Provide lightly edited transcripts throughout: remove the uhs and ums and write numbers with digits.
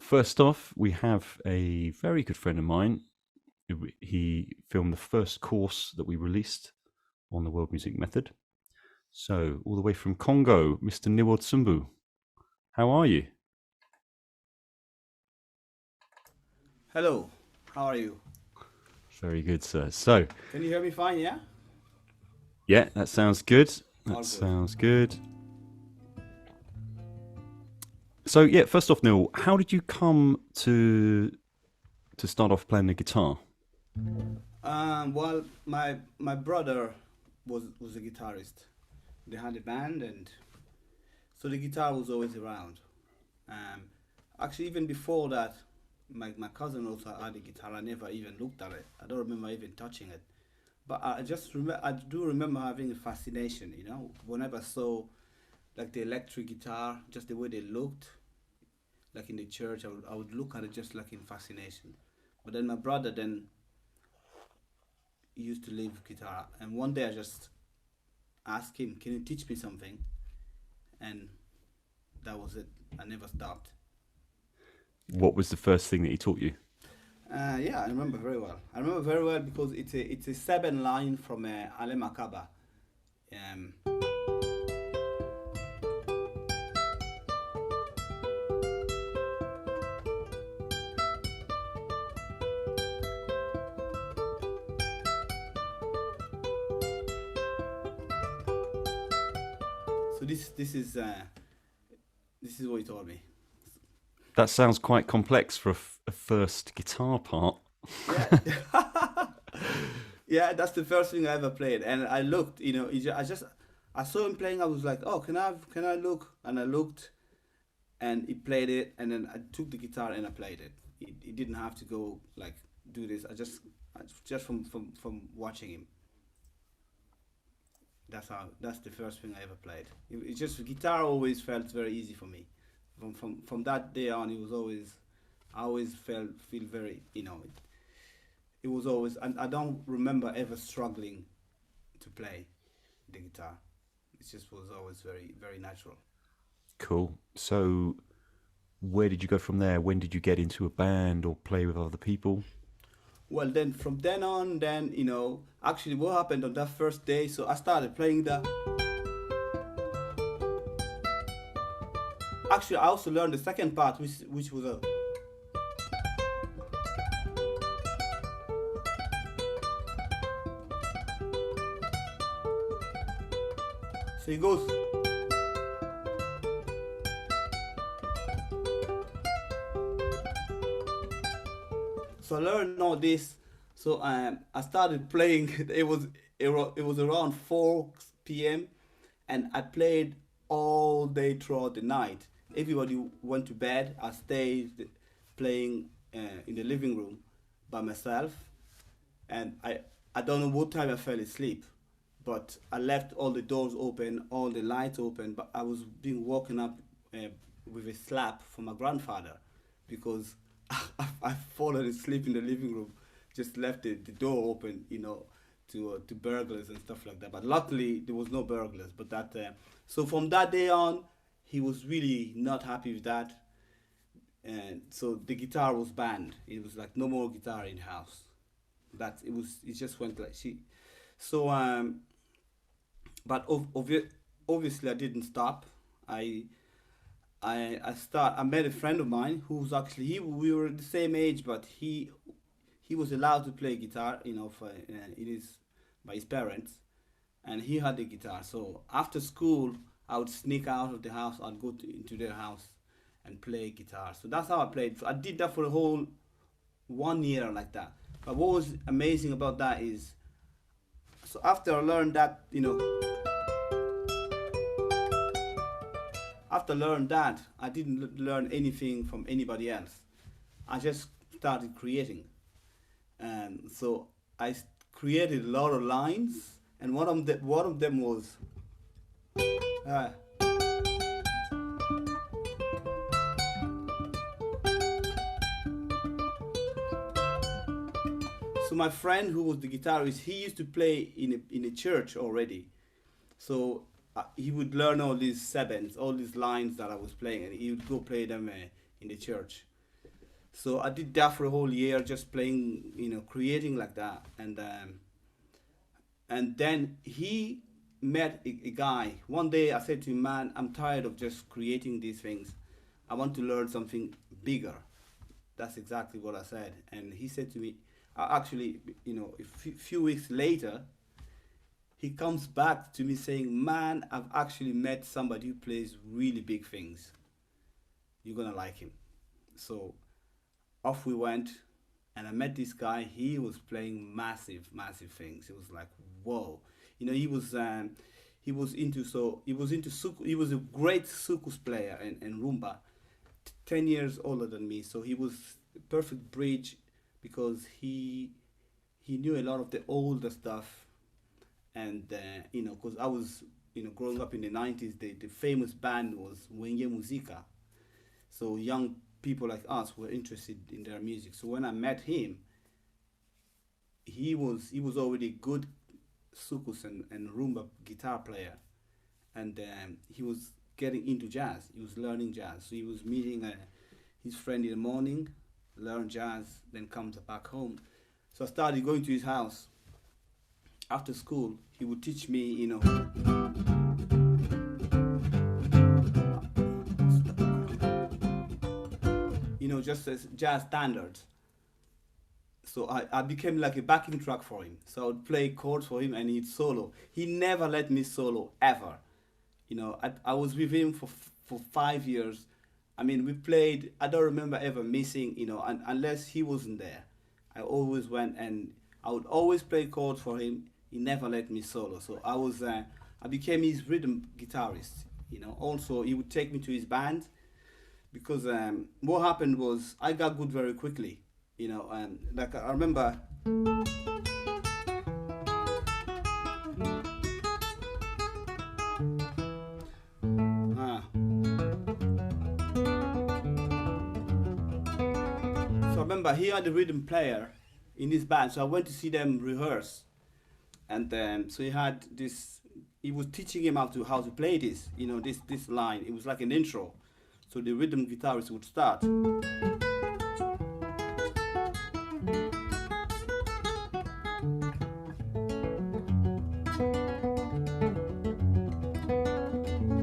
first off, we have a very good friend of mine. He filmed the first course that we released on the World Music Method. So, all the way from Congo, Mr. Niwel Tsumbu. How are you? Hello, how are you? Very good, sir. So, Can you hear me fine, yeah? yeah, that sounds good. That All good. sounds good. So, yeah, first off, Neil, how did you come to start off playing the guitar? Well, my brother was a guitarist. They had a band, and so the guitar was always around. Um, Actually, even before that, my cousin also had a guitar. I never even looked at it. I don't remember even touching it. But I do remember having a fascination. Whenever I saw like the electric guitar, just the way they looked, like in the church, I would look at it just like in fascination. But then my brother then used to leave guitar, and one day I just asked him, "Can you teach me something?" And that was it. I never stopped. What was the first thing that he taught you? Yeah, I remember very well. I remember very well because it's a seven line from Ale Makaba. Um, so this is what he told me. That sounds quite complex for a first guitar part. Yeah, yeah, that's the first thing I ever played, and I looked. I saw him playing. I was like, oh, can I look? And I looked, and he played it, and then I took the guitar and I played it. He didn't have to go like do this. Just from watching him. That's the first thing I ever played. It's just guitar always felt very easy for me. From that day on, it was always I always feel very it was always, and I don't remember ever struggling to play the guitar. It just was always very very natural. Cool. So, where did you go from there? When did you get into a band or play with other people? Well, then from then on, then actually what happened on that first day. So I started playing the. Actually, I also learned the second part, which was a. So it goes. So I learned all this. So I started playing. It was around 4 p.m. and I played all day throughout the night. Everybody went to bed. I stayed playing in the living room by myself, and I don't know what time I fell asleep, but I left all the doors open, all the lights open, but I was being woken up uh, with a slap from my grandfather because I fallen asleep in the living room, just left the door open, to burglars and stuff like that. But luckily there was no burglars. But that so from that day on, he was really not happy with that, and so the guitar was banned. It was like no more guitar in the house. That it was. It just went like she. So but obviously I didn't stop. I I met a friend of mine who's actually he we were the same age, but he was allowed to play guitar, for it is by his parents, and he had the guitar. So after school, I would sneak out of the house. I'd go into their house and play guitar. So that's how I played. So I did that for a whole 1 year like that. But what was amazing about that is, so after I learned that, after learn that, I didn't learn anything from anybody else. I just started creating, and so created a lot of lines, and one of them was, uh, so my friend who was the guitarist, he used to play in a church already. So he would learn all these sevens, all these lines that I was playing, and he would go play them in the church. So I did that for a whole year, just playing, creating like that, and then he met a guy. One day I said to him, "Man, I'm tired of just creating these things. I want to learn something bigger." That's exactly what I said, and he said to me, actually, few weeks later, he comes back to me saying, "Man, I've actually met somebody who plays really big things. You're gonna like him." So off we went, and I met this guy. He was playing massive, massive things. It was like, whoa. He was into souk. He was a great soukous player and rumba, 10 years older than me. So he was a perfect bridge because he knew a lot of the older stuff, and because I was growing up in the 90s, the famous band was Wenye Musica. So young people like us were interested in their music. So when I met him, he was already a good soukous and rumba guitar player, and he was getting into jazz. He was learning jazz. So he was meeting his friend in the morning, learn jazz, then comes back home. So I started going to his house after school. He would teach me, just as jazz standards. So I became like a backing track for him. So I would play chords for him and he'd solo. He never let me solo ever. I was with him for 5 years. I mean, we played. I don't remember ever missing, unless he wasn't there. I always went and I would always play chords for him. He never let me solo. So I became his rhythm guitarist. Also he would take me to his band because what happened was I got good very quickly. And like I remember. Ah, so I remember he had a rhythm player in his band, so I went to see them rehearse, and so he had this. He was teaching him how to play this, this line. It was like an intro, so the rhythm guitarist would start,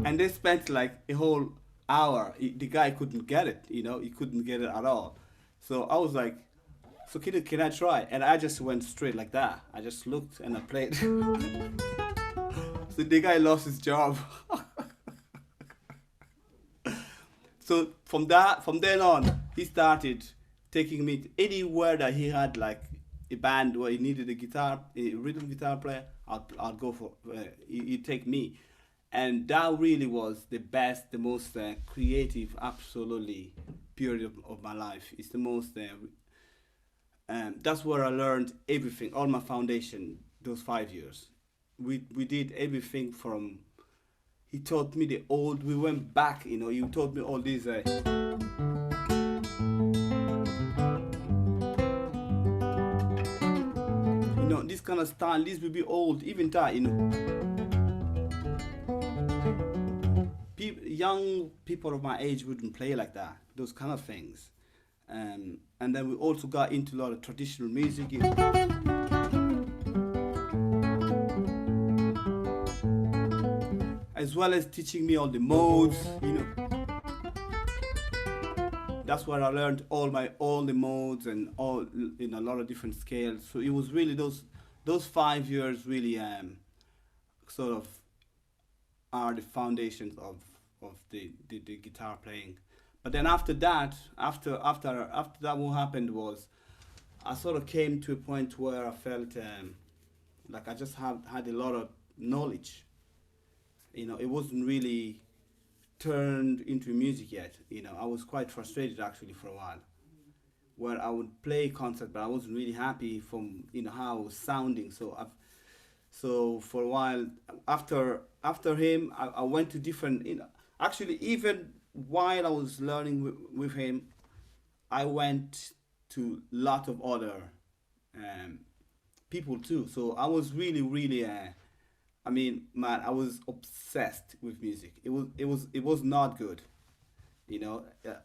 and they spent like a whole hour. The guy couldn't get it, he couldn't get it at all. So I was like, "So can I try?" And I just went straight like that. I just looked and I played. So the guy lost his job. So from then on, he started taking me to anywhere that he had like a band where he needed a rhythm guitar player. I'd go for. He'd take me, and that really was the best, the most creative, absolutely period of my life. It's the most. That's where I learned everything, all my foundation. Those 5 years, we did everything from. He taught me the old. We went back, He taught me all these. This kind of style. This will be old, even that. Young people of my age wouldn't play like that. Those kind of things. And then we also got into a lot of traditional music. As well as teaching me all the modes. That's where I learned all the modes and all in a lot of different scales. So it was really those 5 years really sort of are the foundations of the guitar playing. But then after that, after that, what happened was I sort of came to a point where I felt like I just had a lot of knowledge. It wasn't really turned into music yet. I was quite frustrated actually for a while, where I would play concerts, but I wasn't really happy from how I was sounding. So for a while after him, I went to different. Actually, even while I was learning with him, I went to a lot of other um, people too. So I was really, really. I mean, man, I was obsessed with music. It was not good.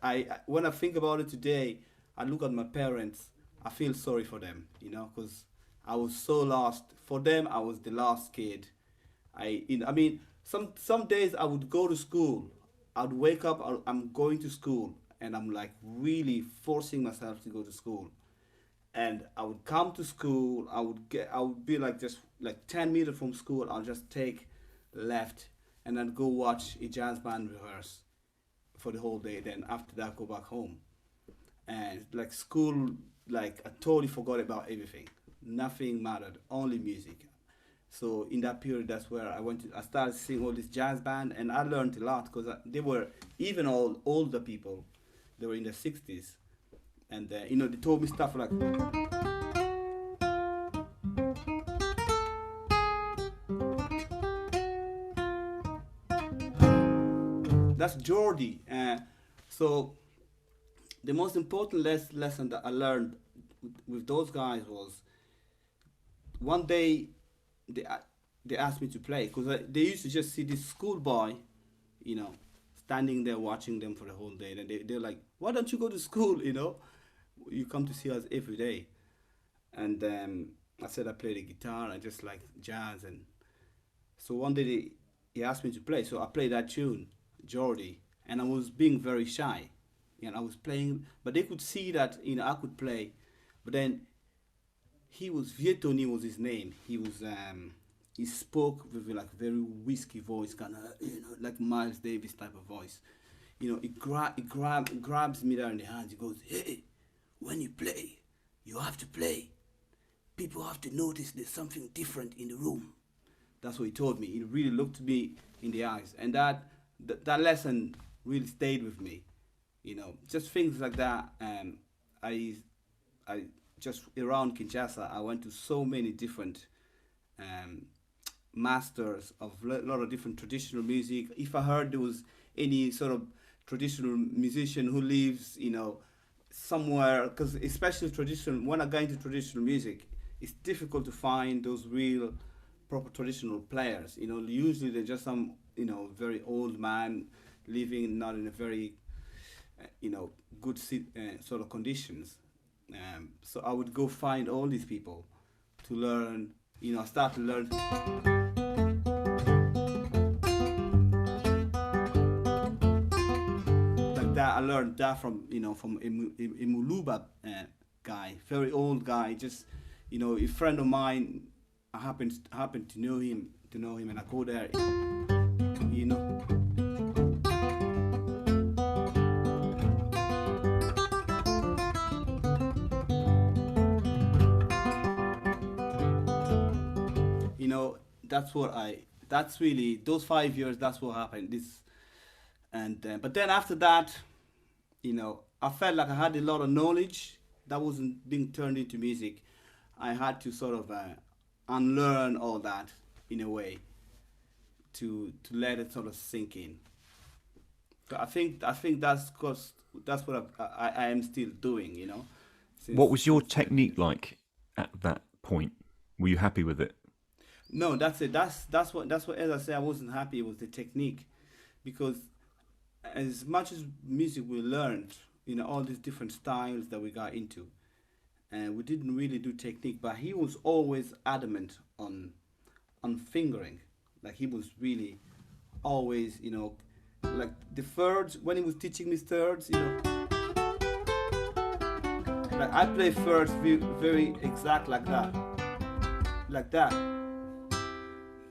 I when I think about it today, I look at my parents, I feel sorry for them, because I was so lost. For them, I was the last kid. I mean, some days I would go to school. I'd wake up. I'm going to school, and I'm like really forcing myself to go to school. And I would come to school. I would be like just like 10 meters from school. I'll just take left, and then go watch a jazz band rehearse for the whole day. Then after that, go back home. And like school, like I totally forgot about everything. Nothing mattered, only music. So in that period, that's where I started seeing all this jazz band, and I learned a lot because they were even all older people. They were in their 60s, and they told me stuff like that's Geordie. So the most important lesson that I learned with those guys was one day they asked me to play because they used to just see this schoolboy, you know, standing there watching them for the whole day. And they're like, why don't you go to school? You come to see us every day. And I said I play the guitar. I just like jazz. And so one day he asked me to play. So I played that tune, Geordie. And I was being very shy. I was playing, but they could see that, I could play. But then Vietoni was his name. He spoke with like very whiskey voice, kind of, like Miles Davis type of voice. He grabs me there in the hands. He goes, hey, when you play, you have to play. People have to notice there's something different in the room. That's what he told me. He really looked me in the eyes. And that lesson really stayed with me. Just things like that. I just around Kinshasa, I went to so many different masters of a lot of different traditional music. If I heard there was any sort of traditional musician who lives, somewhere, because especially traditional, when I go into traditional music, it's difficult to find those real proper traditional players. Usually they're just some, very old man living not in a very, good sort of conditions. So I would go find all these people to learn, start to learn. Like that, I learned that from Imuluba guy, very old guy. Just, a friend of mine. I happened to know him, and I go there, you know. That's really those 5 years. That's what happened. But then after that, I felt like I had a lot of knowledge that wasn't being turned into music. I had to sort of unlearn all that in a way to let it sort of sink in. So I think that's what I am still doing. What was your since technique like at that point? Were you happy with it? No, that's it. That's what. As I say, I wasn't happy with the technique, because as much as music we learned, all these different styles that we got into, and we didn't really do technique. But he was always adamant on fingering. Like he was really always, like the thirds when he was teaching me thirds, like I play thirds very exact like that, like that.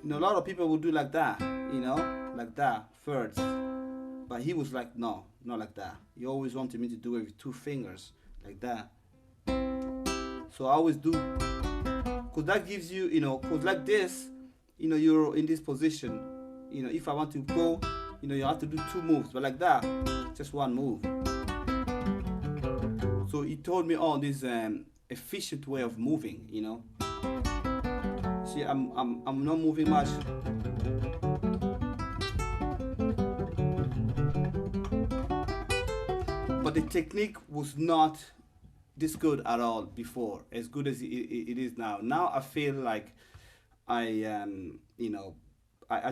A lot of people would do like that, like that, thirds. But he was like, no, not like that. He always wanted me to do it with 2 fingers, like that. So I always do, because that gives you, because like this, you're in this position. If I want to go, you have to do 2 moves, but like that, just 1 move. So he told me all this efficient way of moving, See, I'm not moving much. But the technique was not this good at all before, as good as it is now. Now I feel like I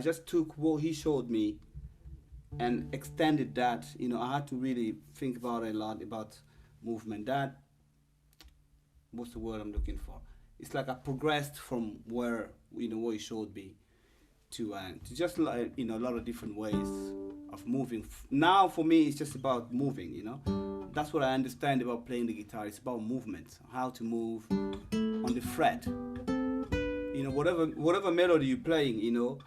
just took what he showed me and extended that. I had to really think about it a lot, about movement. That what's the word I'm looking for? It's like I progressed from where where it should be to just like a lot of different ways of moving. Now for me, it's just about moving. That's what I understand about playing the guitar. It's about movement, how to move on the fret. Whatever melody you're playing, you know,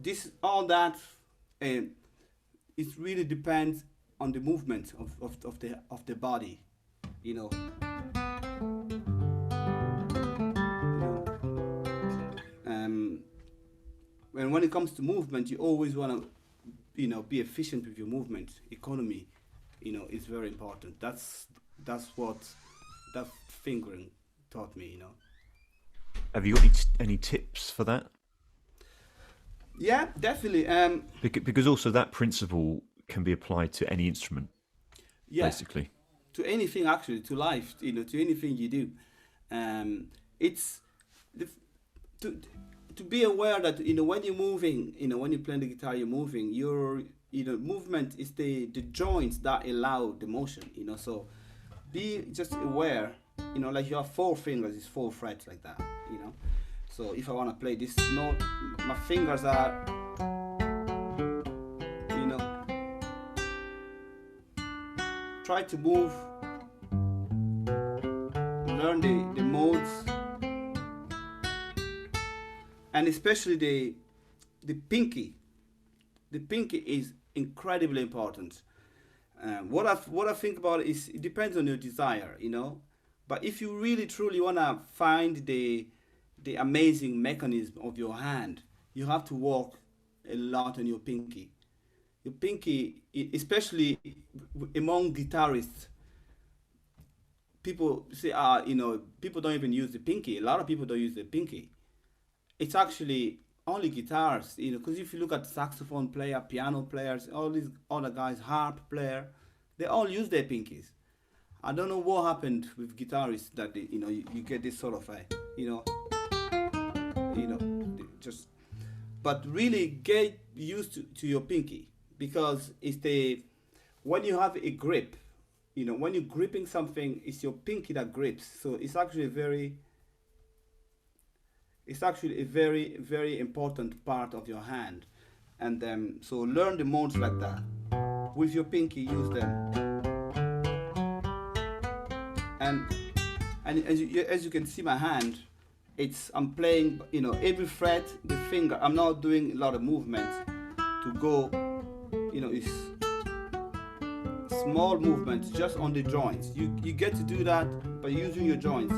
this all that. It really depends on the movement of the body. You know. And when it comes to movement, you always want to, be efficient with your movement. Economy, is very important. That's what that fingering taught me. Have you got any tips for that? Yeah, definitely. Because also that principle can be applied to any instrument, basically. To anything, actually, to life, to anything you do. It's to be aware that when you're moving, when you're playing the guitar, you're moving. Your movement is the joints that allow the motion. So be just aware. Like you have 4 fingers, it's 4 frets like that. So if I want to play this note, my fingers are, try to move, learn the modes, and especially the pinky. The pinky is incredibly important. What I think about it is it depends on your desire, But if you really truly want to find the amazing mechanism of your hand, you have to work a lot on your pinky. Your pinky, especially among guitarists, people say, people don't even use the pinky. A lot of people don't use the pinky. It's actually only guitars, because if you look at saxophone player, piano players, all these other guys, harp player, they all use their pinkies. I don't know what happened with guitarists that you get this sort of just, but really get used to your pinky, because it's when you have a grip, when you're gripping something, it's your pinky that grips. So it's actually a very, very important part of your hand. And so learn the modes like that. With your pinky, use them. And as you can see my hand, I'm playing, every fret, the finger. I'm not doing a lot of movement to go, it's small movements just on the joints. You get to do that by using your joints.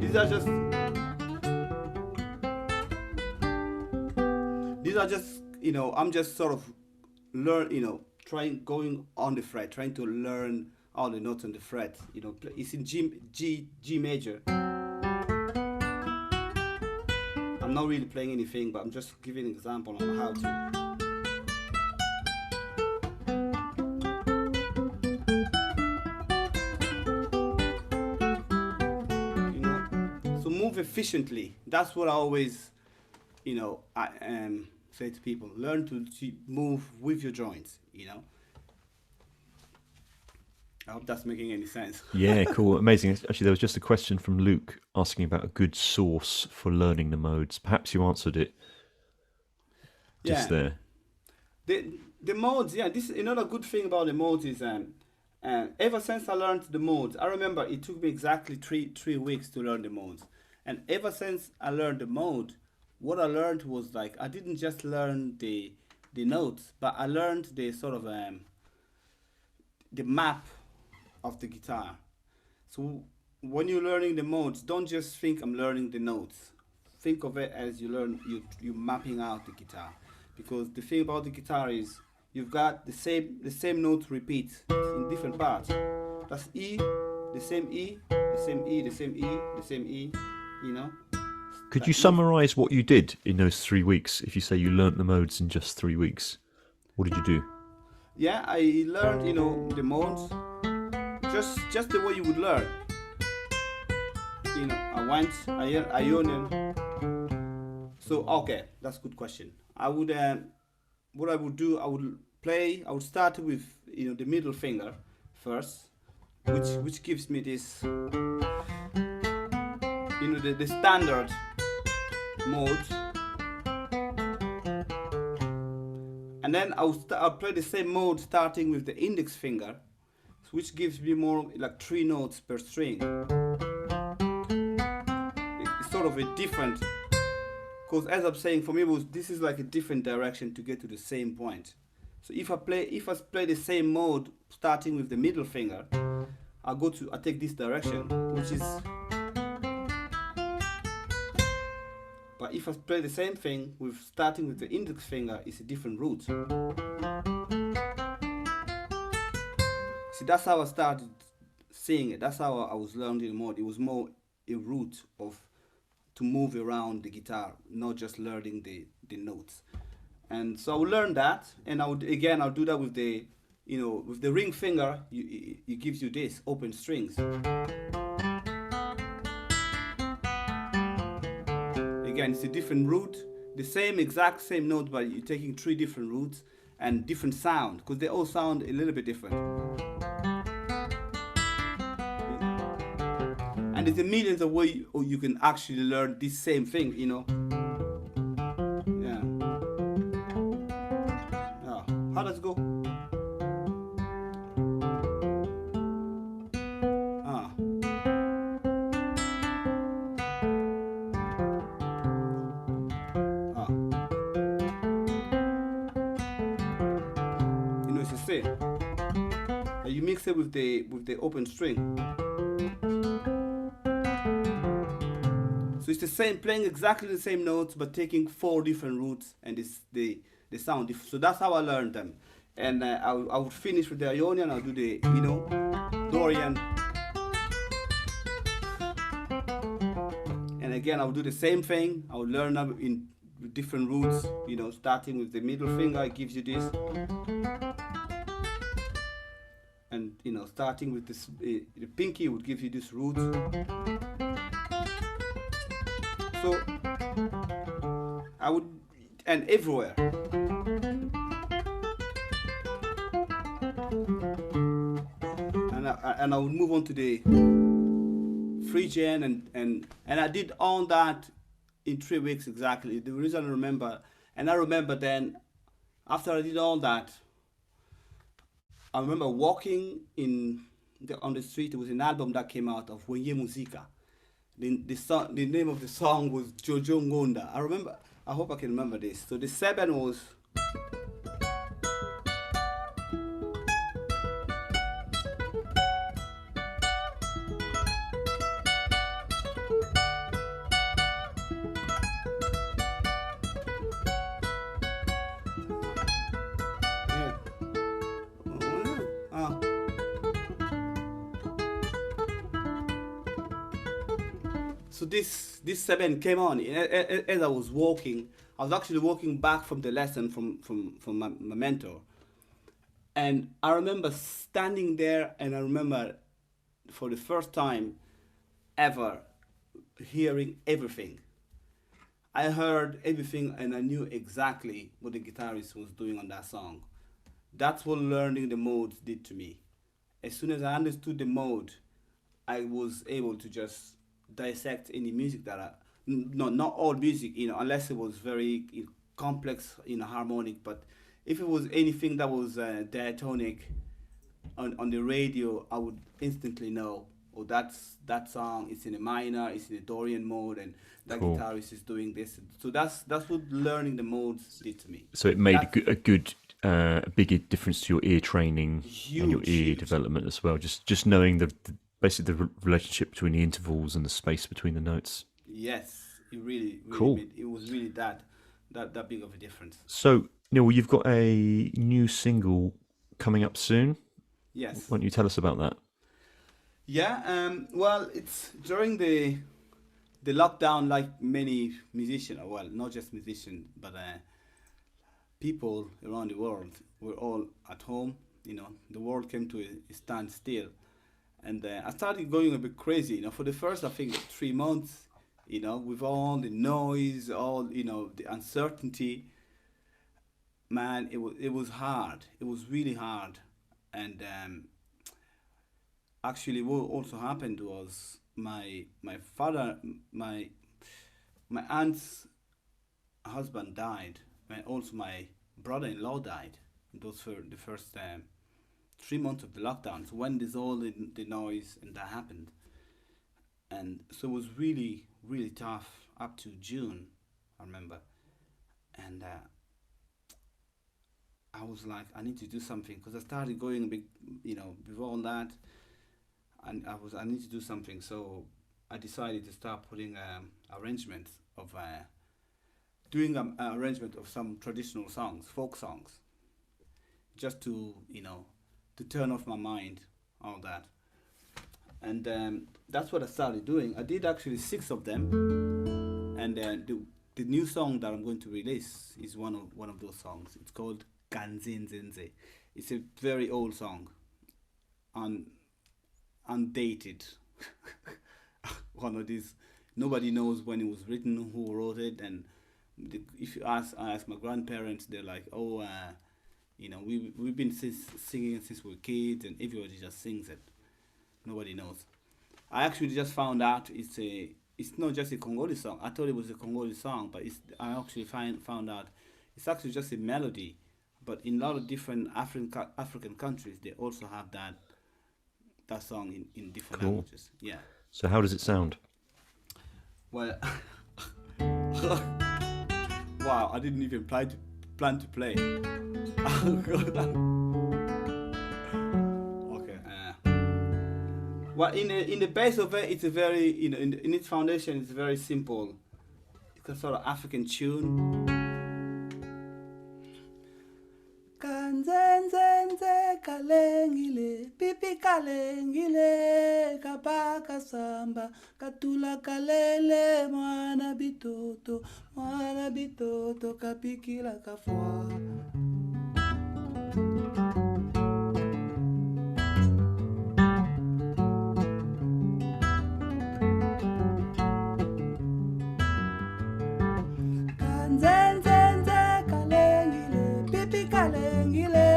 These are just, I'm just sort of going on the fret, trying to learn all the notes on the fret. It's in G major. I'm not really playing anything, but I'm just giving an example on how to. Move efficiently. That's what I always, say to people. Learn to move with your joints. I hope that's making any sense. Yeah, cool, amazing. Actually, there was just a question from Luke asking about a good source for learning the modes. Perhaps you answered it just there. The modes, this another good thing about the modes is ever since I learned the modes, I remember it took me exactly three weeks to learn the modes. And ever since I learned the mode, what I learned was like, I didn't just learn the notes, but I learned the sort of the map of the guitar. So when you're learning the modes, don't just think I'm learning the notes. Think of it as you're mapping out the guitar. Because the thing about the guitar is you've got the same notes repeat in different parts. That's E, the same E, the same E, the same E, the same E. Could you summarize what you did in those 3 weeks? If you say you learnt the modes in just 3 weeks, what did you do? Yeah, I learned, the modes, just the way you would learn. I went, I union. So okay, that's a good question. What I would do, I would start with, the middle finger first, which gives me this, the standard mode, and then I'll play the same mode starting with the index finger, which gives me more like 3 notes per string. It's sort of a different, because as I'm saying, for me this is like a different direction to get to the same point. So if I play the same mode starting with the middle finger, I take this direction, which is. But if I play the same thing with starting with the index finger, it's a different route. See, that's how I started seeing it. That's how I was learning the mode. It was more a route to move around the guitar, not just learning the notes. And so I would learn that, and I'll do that with the, with the ring finger. It gives you this open strings. Again, it's a different route, the exact same note, but you're taking 3 different routes and different sound, because they all sound a little bit different. And there's a millions of ways you can actually learn this same thing, Yeah. How does it go? Ah. It's the same. And you mix it with the open string. So it's the same, playing exactly the same notes, but taking 4 different routes, and the sound. So that's how I learned them. And I would finish with the Ionian. I'll do the, Dorian. And again, I would do the same thing. I would learn them in different routes, starting with the middle finger, it gives you this. And, starting with this, the pinky would give you this route. So I would, and everywhere. And I would move on to the Phrygian, and I did all that in 3 weeks exactly. The reason I remember then, after I did all that, I remember walking on the street. It was an album that came out of Wenye Musica. The name of the song was Jojo Ngonda. I hope I can remember this. So the 7 was. So this 7 came on as I was walking. I was actually walking back from the lesson from my mentor, and I remember standing there, and I remember for the first time ever hearing everything. I heard everything, and I knew exactly what the guitarist was doing on that song. That's what learning the modes did to me. As soon as I understood the mode, I was able to just dissect any music not all music, unless it was very complex, harmonic. But if it was anything that was diatonic on the radio, I would instantly know, oh, that song is in a minor, it's in a Dorian mode, and that Cool. guitarist is doing this. So that's what learning the modes did to me. So it made a big difference to your ear training and your ear Huge. development as well. Just knowing basically the relationship between the intervals and the space between the notes. Yes, it really Cool. it was really that big of a difference. So, Niwel, you've got a new single coming up soon. Yes. Why don't you tell us about that? Yeah. Well, it's during the the lockdown, like many musicians, well, not just musicians, but people around the world were all at home. The world came to a standstill, and I started going a bit crazy. For the first, I think, 3 months, with all the noise, all the uncertainty. Man, it was hard. It was really hard, and actually, what also happened was my father, my aunt's husband died, and also my brother-in-law died. Those were the first 3 months of the lockdown. So when there's all the noise and that happened, and so it was really really tough up to June, I remember, and I was like, I need to do something because I started going a bit, before all that, and I need to do something. So I decided to start putting arrangements of doing an arrangement of some traditional songs, folk songs, just to to turn off my mind, all that. And that's what I started doing. I did actually 6 of them, and the new song that I'm going to release is one of those songs. It's called Kanzenzenze. It's a very old song, undated. One of these, nobody knows when it was written, who wrote it, and if I ask my grandparents, they're like, oh, we've been singing since we were kids, and everybody just sings it. Nobody knows. I actually just found out it's not just a Congolese song. I thought it was a Congolese song, but I actually found out it's actually just a melody. But in a lot of different African countries, they also have that song in different languages. Yeah. So how does it sound? Well, wow! I didn't even plan to play. Okay. Well, in the base of it, it's a very in its foundation, it's very simple. It's a sort of African tune. Kanzenzenze kalengile, pipi kalengile, kapaka samba, katula kalele, mwana bitoto, kapikila kafwa. Kanzenzenze kalengile, pipi kalengile,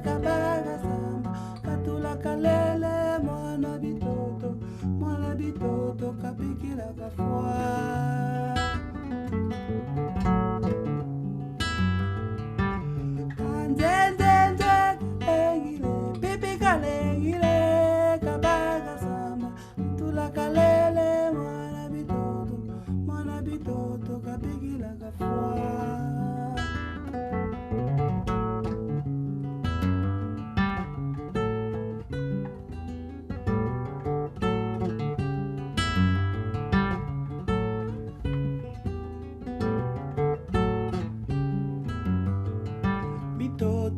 kapaka samba, katula kalele, mwana bitoto, kapikila kafwa.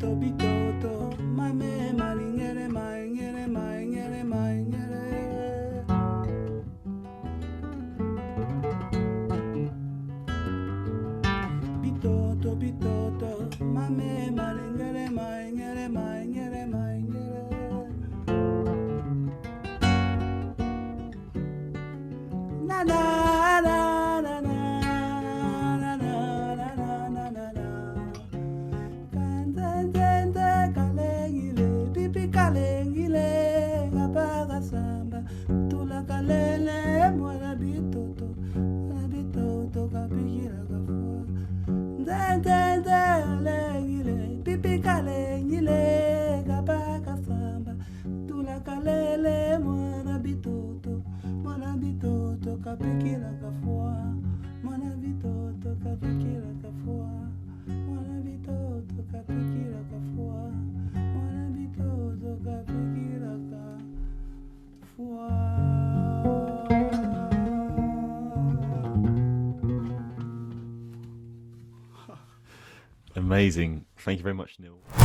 Bitoto, mame malingere, maingere, maingere, maingere. Bitoto, mame malingere, maingere, maingere, maingere. Na na na na na na na na na na. Kalengile, kapaka samba, tula kalele, mwana bitoto, kapikila kafua. Kalengile, pipi kalengile, kapaka samba, tula kalele, mwana bitoto, kapikila kafua. Mwana bitoto, kapikila kafua. Mwana bitoto, kapikila kafua. Amazing. Thank you very much, Niwel.